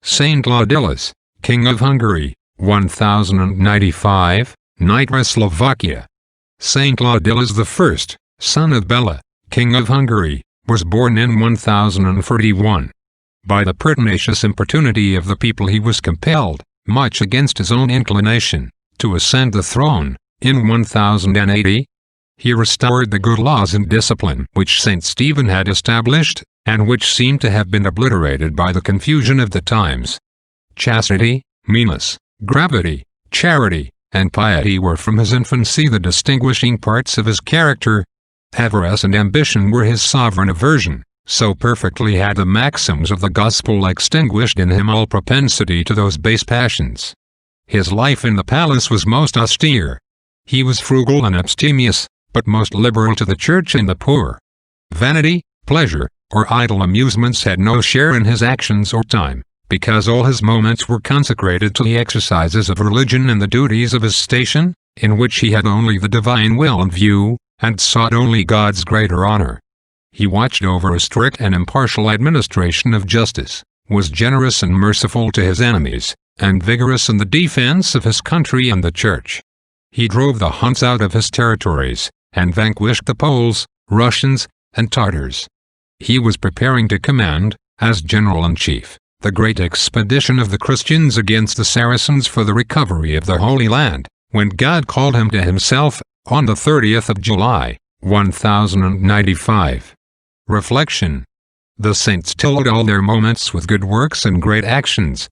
Saint Ladislas, King of Hungary, 1095, Nitra, Slovakia. Saint Ladislas I, son of Bela, King of Hungary, was born in 1041. By the pertinacious importunity of the people he was compelled, much against his own inclination, to ascend the throne. In 1080, he restored the good laws and discipline which Saint Stephen had established, and which seemed to have been obliterated by the confusion of the times. Chastity, meanness, gravity, charity, and piety were from his infancy the distinguishing parts of his character. Avarice and ambition were his sovereign aversion, so perfectly had the maxims of the gospel extinguished in him all propensity to those base passions. His life in the palace was most austere. He was frugal and abstemious, but most liberal to the church and the poor. Vanity, pleasure, or idle amusements had no share in his actions or time, because all his moments were consecrated to the exercises of religion and the duties of his station, in which he had only the divine will in view, and sought only God's greater honor. He watched over a strict and impartial administration of justice, was generous and merciful to his enemies, and vigorous in the defense of his country and the church. He drove the Huns out of his territories, and vanquished the Poles, Russians, and Tartars. He was preparing to command, as general-in-chief, the great expedition of the Christians against the Saracens for the recovery of the Holy Land, when God called him to himself, on the 30th of July, 1095. Reflection. The saints tilled all their moments with good works and great actions,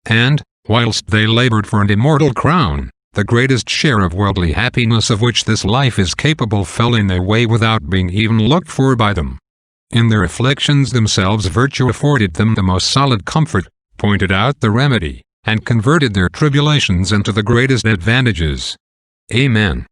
and, whilst they labored for an immortal crown, the greatest share of worldly happiness of which this life is capable fell in their way without being even looked for by them. In their afflictions themselves virtue afforded them the most solid comfort, pointed out the remedy, and converted their tribulations into the greatest advantages. Amen.